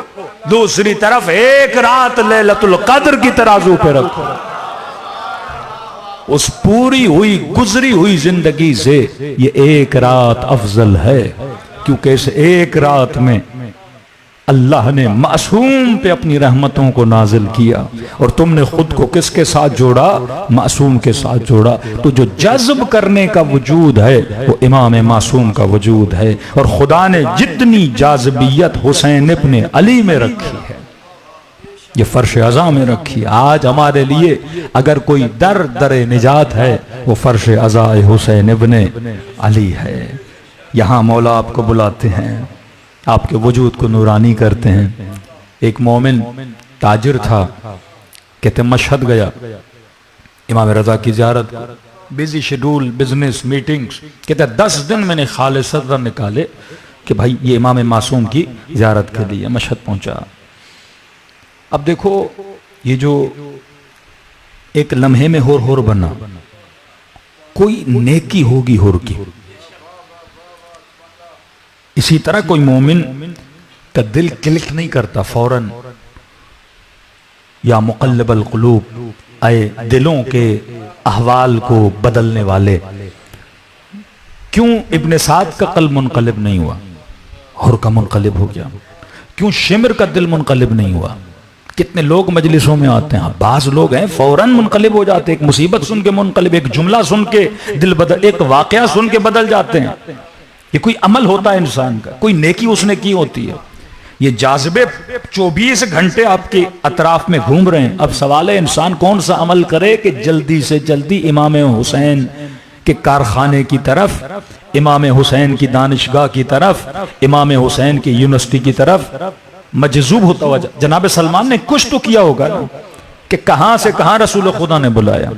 दूसरी तरफ एक रात लैलतुल क़द्र की तराजू पे रखो। उस पूरी हुई गुजरी हुई जिंदगी से ये एक रात अफजल है, क्योंकि इस एक रात में अल्लाह ने मासूम पे अपनी रहमतों को नाजिल किया, और तुमने खुद को किसके साथ जोड़ा? मासूम के साथ जोड़ा। तो जो जज्ब करने का वजूद है वो इमाम मासूम का वजूद है, और खुदा ने जितनी जाज़बियत हुसैन इब्न अली में रखी है ये फर्श अज़ा में रखी। आज हमारे लिए अगर कोई दर निजात है वो फर्श अज़ा हुसैन इब्न अली है। यहाँ मौला आपको बुलाते हैं, आपके वजूद को नूरानी करते हैं। एक मोमिन ताजिर था, कहते मशहद गया इमाम रज़ा की ज़ियारत, बिजी शेड्यूल बिजनेस मीटिंग्स, कहते 10 दिन मैंने खालिसतन निकाले कि भाई ये इमाम मासूम की ज़ियारत के लिए मशहद पहुंचा। अब देखो ये जो एक लम्हे में होर बना, कोई नेकी होगी होर की। इसी तरह कोई मोमिन का दिल क्लिक नहीं करता फौरन, या मुक़ल्लिबल क़ुलूब, आए दिलों के अहवाल को बदलने वाले। क्यों इब्ने साद का कल्ब मुनक़लिब नहीं हुआ, हुर का मुनक़लिब हो गया? क्यों शिमर का दिल मुनक़लिब नहीं हुआ? कितने लोग मजलिसों में आते हैं, बाज लोग हैं फौरन मुनक़लिब हो जाते हैं, एक मुसीबत सुन के मुनक़लिब, एक जुमला सुन के दिल बदल, एक वाक़या सुन के बदल जाते हैं। ये कोई अमल होता है इंसान का, कोई नेकी उसने की होती है। ये जाज़बे 24 घंटे आपके अतराफ में घूम रहे हैं। अब सवाल है इंसान कौन सा अमल करे कि जल्दी से जल्दी इमाम हुसैन के कारखाने की तरफ, इमाम हुसैन की दानिशगाह की तरफ, इमाम हुसैन की यूनिवर्सिटी की तरफ मजजूब होता हुआ। जनाब सलमान ने कुछ तो किया होगा ना कि कहां से कहां रसूल खुदा ने बुलाया।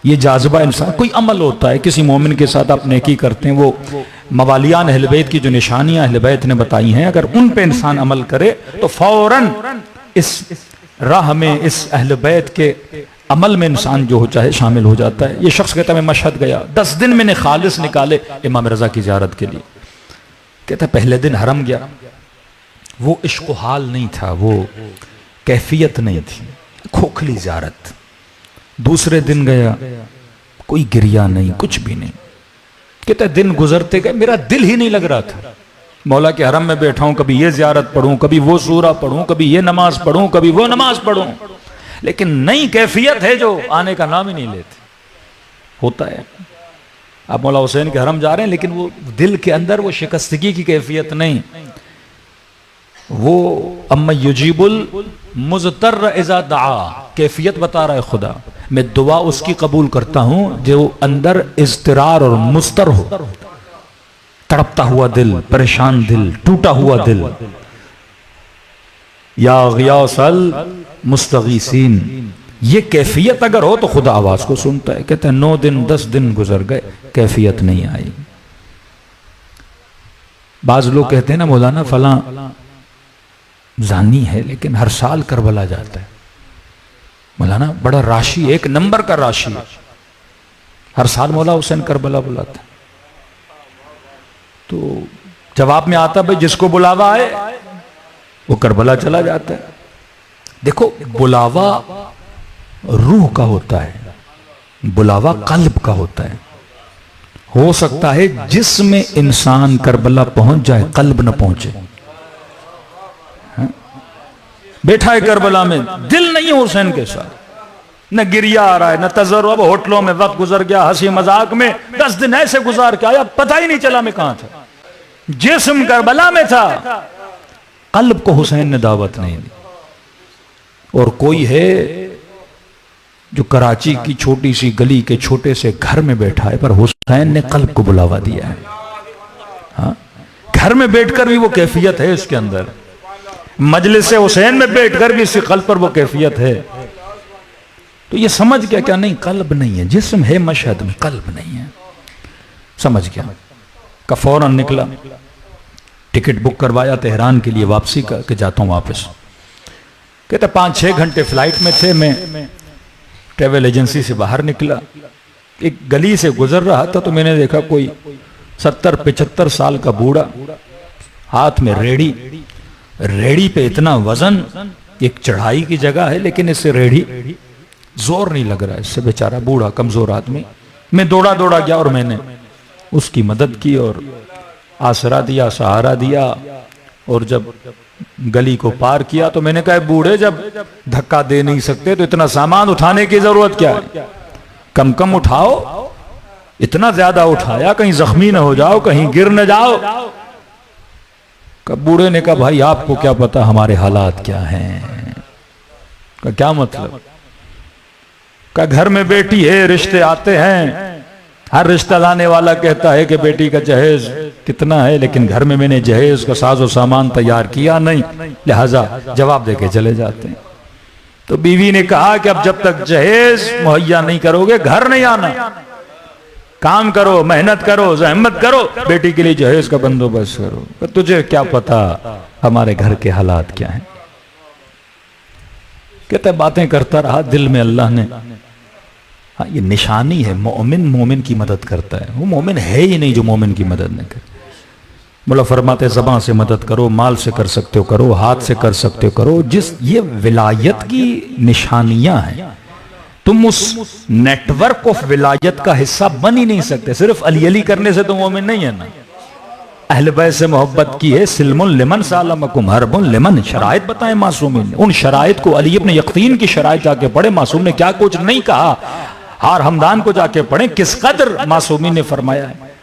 ये जाज़बा इंसान, कोई अमल होता है, किसी मोमिन के साथ आप नेकी करते हैं, वो मवालियान अहले बैत की जो निशानियां अहले बैत ने बताई हैं, अगर उन पे इंसान अमल करे तो फौरन इस राह में, इस अहले बैत के अमल में इंसान जो हो चाहे शामिल हो जाता है। ये शख्स कहता है मैं मशहद गया, 10 दिन मैंने खालिस निकाले इमाम रज़ा की ज़ियारत के लिए। कहता है पहले दिन हरम गया, वो इश्क़ हाल नहीं था, वो कैफियत नहीं थी, खोखली ज़ियारत। दूसरे दिन गया, कोई गिरिया नहीं, कुछ भी नहीं। कहता दिन गुजरते गए, मेरा दिल ही नहीं लग रहा था। मौला के हरम में बैठा हूं, कभी ये ज़ियारत पढ़ूं, कभी वो सूरा पढ़ूं, कभी ये नमाज पढ़ूं, कभी वो नमाज पढ़ूं, लेकिन नई कैफियत है जो आने का नाम ही नहीं लेते। होता है आप मौला हुसैन के हरम जा रहे हैं, लेकिन वो दिल के अंदर वो शिकस्तगी की कैफियत नहीं। वो अम्मा युजीबुल मुज़तर इज़ा दआ कैफियत बता रहा है खुदा। मैं दुआ उसकी कबूल करता हूं जो अंदर इज़्तिरार और मुस्तर हो, तड़पता हुआ दिल, परेशान दिल, टूटा हुआ दिल। या गियासल मुस्तगीसीन, ये कैफियत अगर हो तो खुदा आवाज को सुनता है। कहते हैं 9 दिन 10 दिन गुजर गए, कैफियत नहीं आई। बाज लोग कहते हैं ना मौलाना फला जानी है लेकिन हर साल करबला जाता है। मौलाना बड़ा राशि, 1 नंबर का राशि, हर साल मौला हुसैन करबला बुलाता है। तो जवाब में आता भाई जिसको बुलावा है वो करबला चला जाता है। देखो बुलावा रूह का होता है, बुलावा कल्ब का होता है। हो सकता है जिसमें इंसान करबला पहुंच जाए, कल्ब न पहुंचे। बैठा है करबला में, दिल नहीं है हुसैन के साथ, न गिरिया आ रहा है न तजर्बा। अब होटलों में वक्त गुजर गया, हंसी मजाक में 10 दिन ऐसे गुजार के आया, पता ही नहीं चला मैं कहां था। जिस्म करबला में था, कल्ब को हुसैन ने दावत नहीं दी। और कोई है जो कराची की छोटी सी गली के छोटे से घर में बैठा है, पर हुसैन ने कल्ब को बुलावा दिया है। हाँ? घर में बैठकर भी वो कैफियत है इसके अंदर, मजलिस हुसैन में बैठकर भी इसके कल्ब पर वो कैफियत है। तो ये समझ गया क्या? नहीं, कल्ब नहीं है, जिस्म है मशहद में, कल्ब नहीं है। समझ गया का फौरन निकला, टिकट बुक करवाया तेहरान के लिए वापसी का, कि जाता हूं वापस। कहते 5-6 घंटे फ्लाइट में थे, मैं ट्रेवल एजेंसी से बाहर निकला, एक गली से गुजर रहा था तो मैंने देखा कोई 70-75 साल का बूढ़ा, हाथ में रेड़ी, रेड़ी पे इतना वजन, एक चढ़ाई की जगह है लेकिन इससे रेड़ी जोर नहीं लग रहा है इससे, बेचारा बूढ़ा कमजोर आदमी। मैं दौड़ा दौड़ा गया और मैंने उसकी मदद की और आसरा दिया, सहारा दिया। और जब गली को पार किया तो मैंने कहा, बूढ़े जब धक्का दे नहीं सकते तो इतना सामान उठाने की जरूरत क्या है? कम कम उठाओ। इतना ज्यादा उठाया कहीं जख्मी न हो जाओ, कहीं गिर न जाओ। बूढ़े ने कहा, भाई आपको क्या पता हमारे हालात क्या हैं? का क्या मतलब? का घर में बेटी है, रिश्ते आते हैं, हर रिश्ता लाने वाला कहता है कि बेटी का जहेज कितना है, लेकिन घर में मैंने जहेज का साजो सामान तैयार किया नहीं, लिहाजा जवाब देके चले जाते हैं। तो बीवी ने कहा कि अब जब तक जहेज मुहैया नहीं करोगे घर नहीं आना, काम करो, मेहनत करो, जहमत करो, बेटी के लिए जहेज का बंदोबस्त करो। तो तुझे क्या पता हमारे घर के हालात क्या हैं? कहते बातें करता रहा, दिल में अल्लाह ने, हाँ ये निशानी है, मोमिन की मदद करता है। वो मोमिन है ही नहीं जो मोमिन की मदद नहीं करे। बोला फरमाते ज़बान से मदद करो, माल से कर सकते हो करो, हाथ से कर सकते हो करो। जिस ये विलायत की निशानियां हैं, तुम उस नेटवर्क ऑफ विलायत का हिस्सा बन ही नहीं सकते। सिर्फ अली अली करने से तो मोमिन नहीं है ना। अहले बैत से मोहब्बत की है, सिल्मुन लिमन सालमकुम हरबुन लिमन, शराइत बताएं मासूमिन ने। उन शराइत को अली अपने यकीन की शराइत जाके पढ़े, मासूम ने क्या कुछ नहीं कहा। हार हमदान को जाके पढ़े, किस कदर मासूमी ने फरमाया है।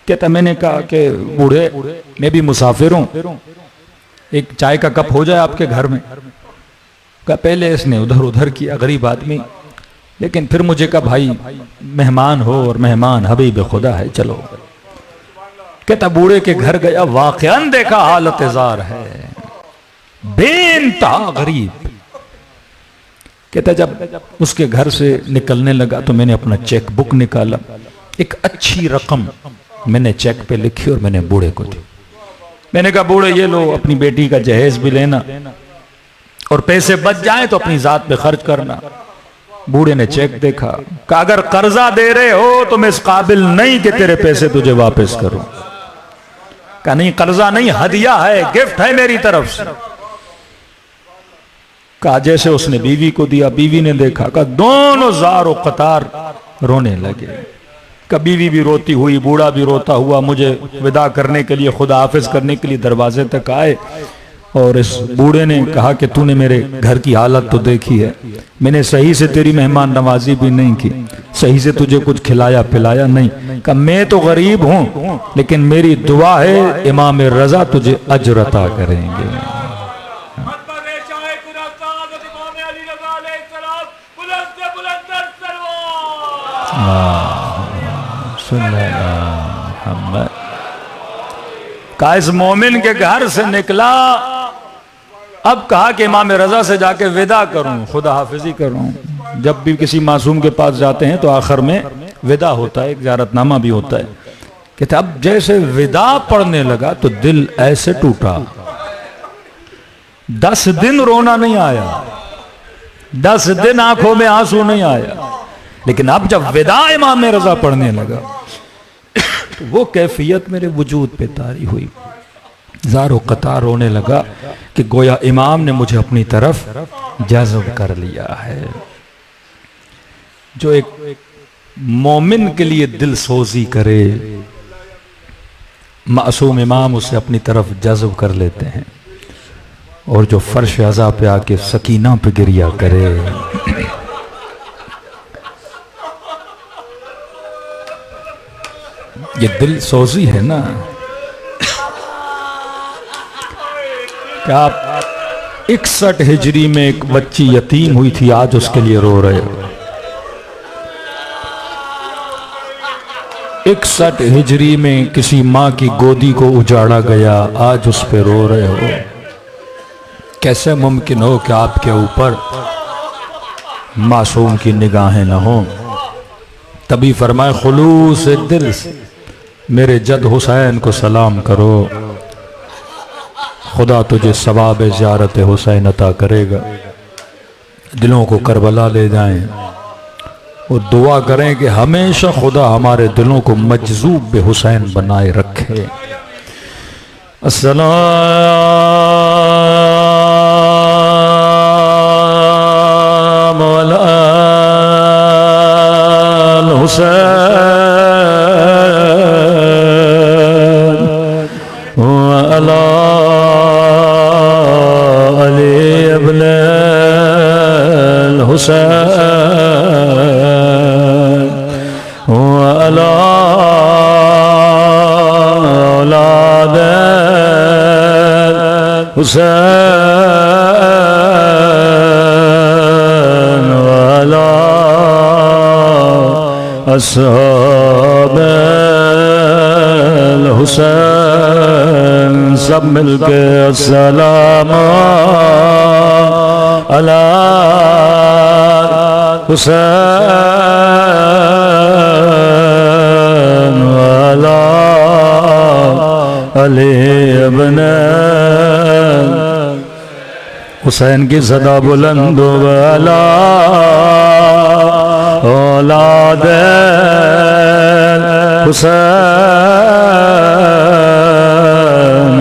कहता मैंने कहा कि बूढ़े मैं भी मुसाफिर हूं, एक चाय का कप हो जाए आपके घर में। कहा पहले इसने उधर उधर किया, गरीब आदमी, लेकिन फिर मुझे कहा भाई मेहमान हो और मेहमान हबीब खुदा है, चलो। कहता बूढ़े के घर गया, वाकयान देखा हालत जार है, बेइंतहा गरीब। कहता जब उसके घर से निकलने लगा तो मैंने अपना चेक बुक निकाला, एक अच्छी रकम मैंने चेक पे लिखी और मैंने बूढ़े को दी। मैंने कहा बूढ़े ये लो, अपनी बेटी का जहेज भी लेना और पैसे बच जाए तो अपनी जात पे खर्च करना। बूढ़े ने चेक देखा, कहा अगर कर्जा दे रहे हो तो मैं इस काबिल नहीं कि तेरे पैसे तुझे वापस करूं। कहा नहीं कर्जा नहीं, हदिया है, गिफ्ट है मेरी तरफ से। कहा जैसे उसने बीवी को दिया, बीवी ने देखा, कहा दोनों ज़ार और कतार रोने लगे। कहा बीवी भी रोती हुई, बूढ़ा भी रोता हुआ मुझे विदा करने के लिए, खुदा हाफिज करने के लिए दरवाजे तक आए। और इस बूढ़े ने कहा कि तूने मेरे घर की हालत तो देखी है, मैंने सही से तेरी मेहमान नवाजी भी नहीं की, सही से तुझे कुछ खिलाया पिलाया नहीं। कहा मैं तो गरीब हूं, लेकिन मेरी दुआ है इमाम रजा तुझे अजर अता करेंगे। कहा इस मोमिन के घर से निकला, अब कहा कि इमाम रजा से जाके विदा करूं, खुदा हाफिजी करूं। जब भी किसी मासूम के पास जाते हैं तो आखिर में विदा होता है, एक ज़ियारतनामा भी होता है। कहते अब जैसे विदा पढ़ने लगा तो दिल ऐसे टूटा, 10 दिन रोना नहीं आया, 10 दिन आंखों में आंसू नहीं आया। लेकिन अब जब विदा इमाम रजा पढ़ने लगा तो वो कैफियत मेरे वजूद पे तारी हुई, ज़ारो कतार रोने लगा कि गोया इमाम ने मुझे अपनी तरफ जज़्ब कर लिया है। जो एक मोमिन के लिए दिल सोजी करे, मासूम इमाम उसे अपनी तरफ जज्ब कर लेते हैं, और जो फर्श अज़ा पे आके सकीना पे गिरिया करे। ये दिल सोजी है ना, क्या आप 61 हिजरी में एक बच्ची यतीम हुई थी, आज उसके लिए रो रहे हो। 61 हिजरी में किसी माँ की गोदी को उजाड़ा गया, आज उस पे रो रहे हो। कैसे मुमकिन हो कि आपके ऊपर मासूम की निगाहें न हो। तभी फरमाए खुलूस दिल से मेरे जद हुसैन को सलाम करो, खुदा तुझे सवाब ज़ियारत हुसैन अता करेगा। दिलों को करबला ले जाएं और दुआ करें कि हमेशा खुदा हमारे दिलों को मजजूब बे हुसैन बनाए रखे। अस्सलाम अलैल हुसैन व अला अली इब्न हुसैन व अला औलाद हुसैन व अला अस्हाब हुसैन। सब मिलके अस्सलाम अला हुसैन व अला अली इब्न हुसैन की सदा बुलंद व अला औलाद हुसैन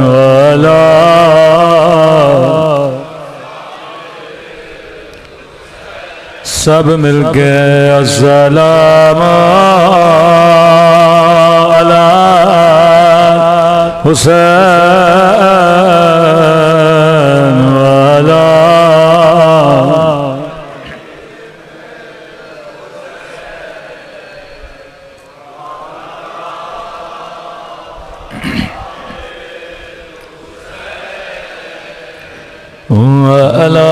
व अला। सब मिलके अस्सलाम अला हुसैन व अला अला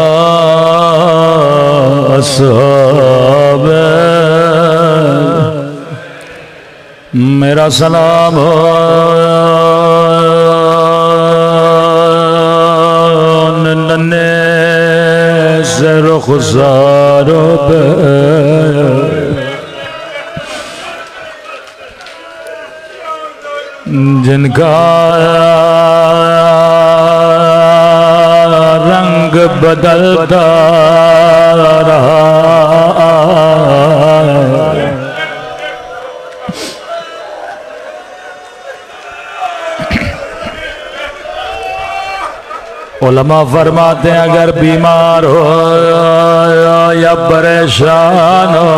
अस्हाब। मेरा सलाम हो नन्हे से रुखसारों पे, जिनका रंग बदलता रहा। उलमा फरमाते हैं अगर बीमार हो या परेशान हो,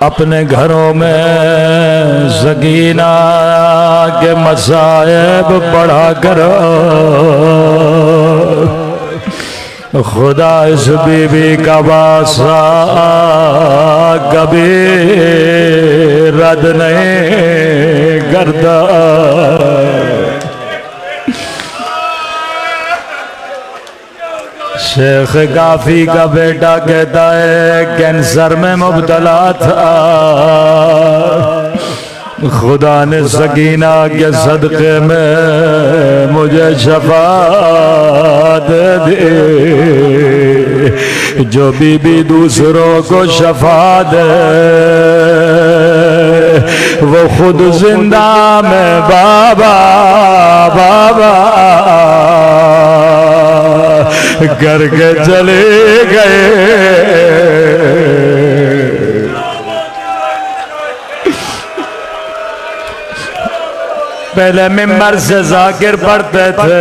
अपने घरों में सकीना के मसाइब पढ़ा करो। खुदा इस बीबी का वास्ता कभी रद्द नहीं करता। शेख काफी का बेटा कहता है कैंसर में मुब्तला था, खुदा ने सकीना के सदक़े में मुझे शफा दे दी। जो बीबी दूसरों को शफा दे वो खुद जिंदा में बाबा बाबा करके चले गए। पहले मिंबर से जाकिर पढ़ते थे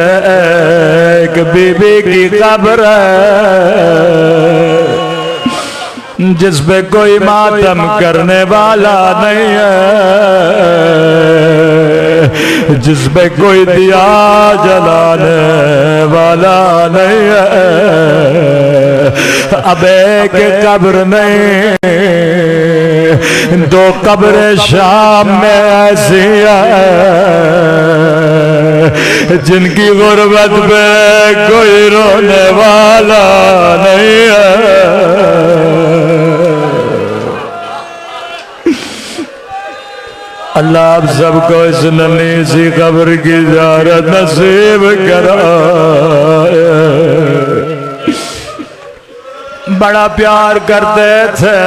एक बीबी की कब्र है, जिस पे कोई मातम करने वाला नहीं है, जिस पे कोई दिया जलाने वाला नहीं है। अब एक कब्र नहीं, दो कब्र शाम में ऐसी है जिनकी गुर्बत पे कोई रोने वाला नहीं है। अल्लाह आप सबको इस नन्ही सी कब्र की ज़ियारत नसीब कराए। बड़ा प्यार करते थे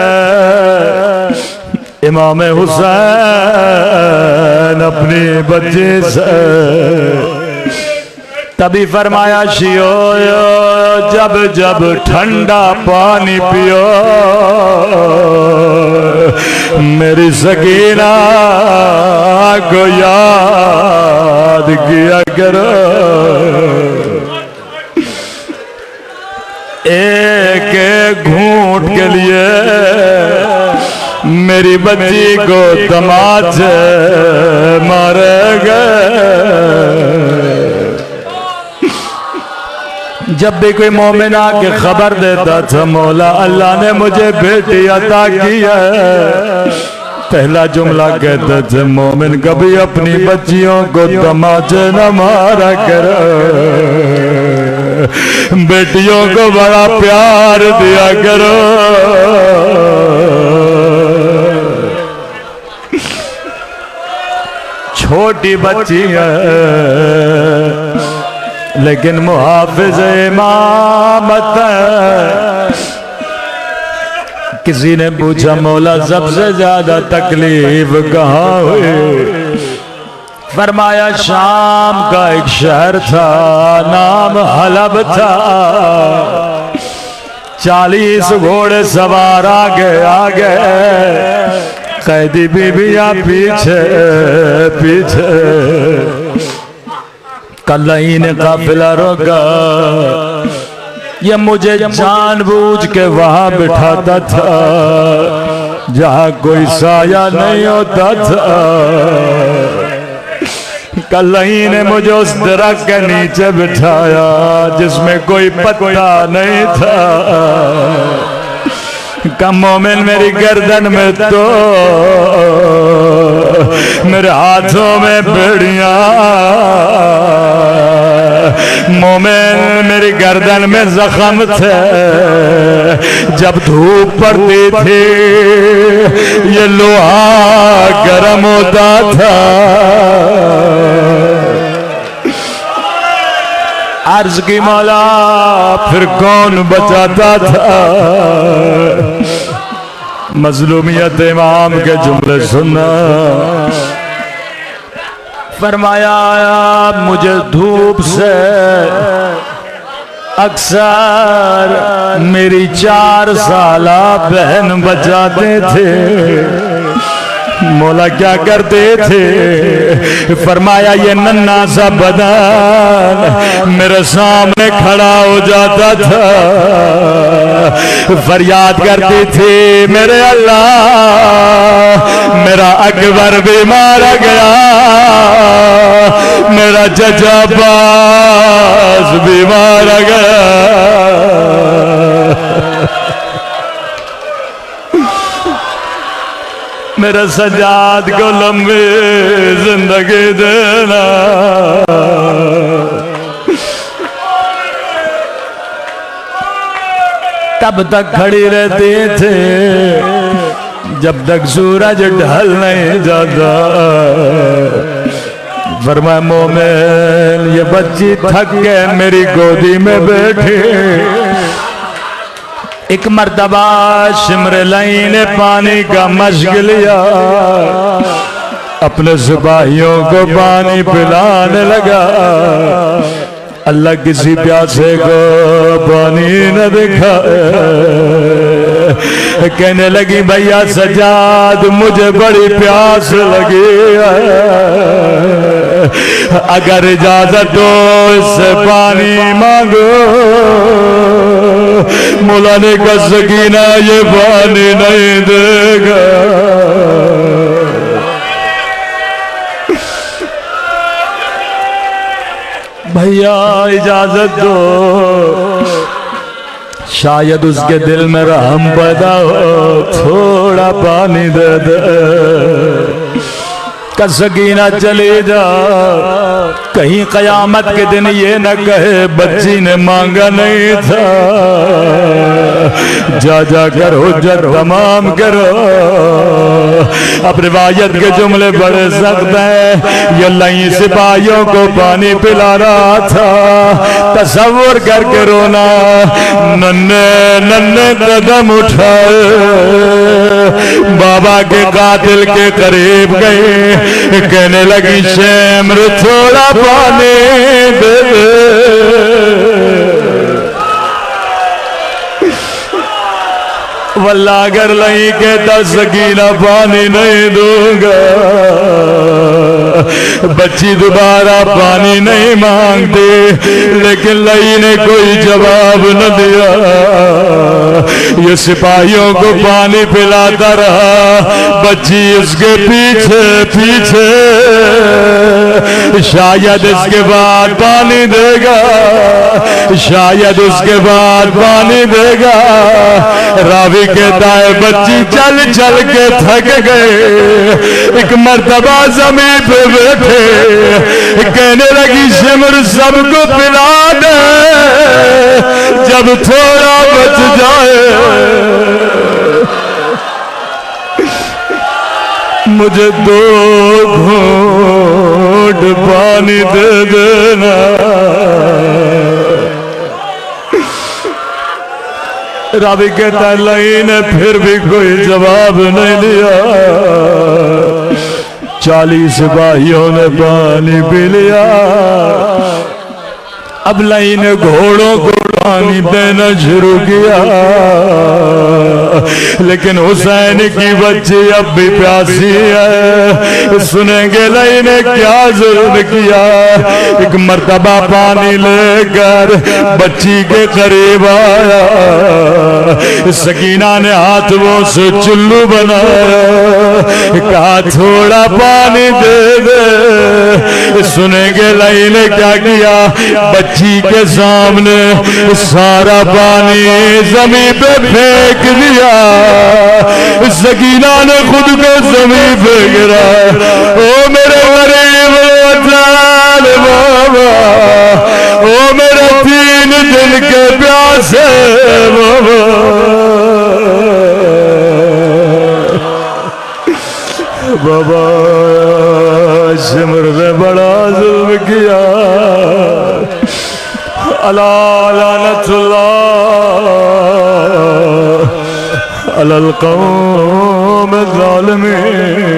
इमाम हुसैन अपनी बच्ची से, तभी फरमाया शियो जब जब ठंडा पानी पियो मेरी सकीना को याद किया करो। एक एक घूंट के लिए मेरी बच्ची को तमाचे मारे गए। जब भी कोई मोमिन आके खबर देता था मौला अल्लाह ने मुझे बेटी अता की है, पहला जुमला कहते थे मोमिन कभी अपनी बच्चियों को तमाचे न मारा करो, बेटियों को बड़ा प्यार दिया करो। छोटी बच्ची है लेकिन मुहाफिज इमामत है। किसी ने पूछा मौला सबसे ज्यादा तकलीफ कहाँ हुई? फरमाया शाम का एक शहर था नाम हलब था, 40 घोड़े सवार आगे कैदी बीबियां पीछे पीछे। कल्लई ने काफिला रोका, ये मुझे जानबूझ के वहां बिठाता था जहां कोई साया नहीं होता था। कल्लई ने मुझे उस दरख्त के नीचे बिठाया जिसमें कोई पत्ता नहीं था। कम मोमिन मेरी गर्दन में तो मेरे हाथों में बेड़ियां, मोमिन मेरी गर्दन में जख्म थे। जब धूप पड़ती थी ये लोहा गर्म होता था। अर्ज की मौला फिर कौन बचाता था? मजलूमियत इमाम के जुमले सुनना। फरमाया मुझे धूप से अक्सर मेरी 4 साला बहन बचाते थे। मौला क्या करते थे? फरमाया ये नन्हा सा बदन मेरे सामने खड़ा हो जाता था, फरियाद करती थी मेरे अल्लाह मेरा अकबर भी मारा गया, मेरा चचा अब्बास भी मारा गया। मेरे सजाद को लंबी जिंदगी देना। तब तक खड़ी रहती थे जब तक सूरज ढल नहीं जाता। फरमाया मोमिन ये बच्ची थक के मेरी गोदी में बैठी। एक मर्तबा शिमरलाई ने पानी का मशक लिया, अपने सिपाहियों को पानी पिलाने लगा। अल्लाह किसी प्यासे को पानी न दिखाए। कहने लगी भैया सजाद मुझे बड़ी प्यास लगी है। अगर इजाजत हो इससे पानी मांगो। मौला ने कहा सकीना ये पानी नहीं देगा। भैया इजाजत दो, शायद उसके दिल में रहम पैदा हो, थोड़ा पानी दे दे। का सकीना चले जा, कहीं कयामत के दिन ये न कहे बच्ची ने मांगा नहीं था। जा जा कर हुज्जत तमाम करो। अब रिवायत के जुमले बड़े सख्त हैं। ये लई सिपाहियों को पानी पिला रहा था, तसव्वुर करके रोना। नन्हे नन्हे कदम उठाए, बाबा के कातिल के करीब गए, कहने लगी शेमर थोड़ा पानी दे दे। वल्लाह अगर नहीं कहता सकीना पानी नहीं दूंगा। बच्ची दोबारा पानी नहीं मांगती, लेकिन लई ने कोई जवाब न दिया। ये सिपाहियों को पानी पिलाता रहा, बच्ची उसके पीछे पीछे। शायद इसके बाद पानी देगा, शायद उसके बाद पानी देगा। रावी कहता है बच्ची चल चल के थक गए, एक मर्तबा जमीन पे बैठे, कहने लगी शिमर सबको पिला दे, जब थोड़ा बच जाए मुझे 2 घूंट पानी दे देना। रावी कहता है लई ने फिर भी कोई जवाब नहीं दिया। 40 सिपाहियों ने पानी पी लिया। अब लई ने घोड़ों को पानी देना शुरू किया, लेकिन हुसैन की बच्ची अब भी प्यासी है। सुनेंगे लई ने क्या जुल्म किया। एक मर्तबा पानी लेकर बच्ची के करीब आया, सकीना ने हाथों से चुल्लू बनाया, कहा थोड़ा पानी दे दे। सुनेंगे लई ने क्या किया, बच्ची के सामने सारा पानी जमीन पे फेंक दिया। सकीना ने खुद को जमीन पे गिरा। ओ मेरे गरीब बाबा, ओ मेरे 3 दिन के प्यासे बाबा। बाबा सिमर ने बड़ा जुल्म किया। अला लानतुल्लाह अलल कौम ज़ालिमीन।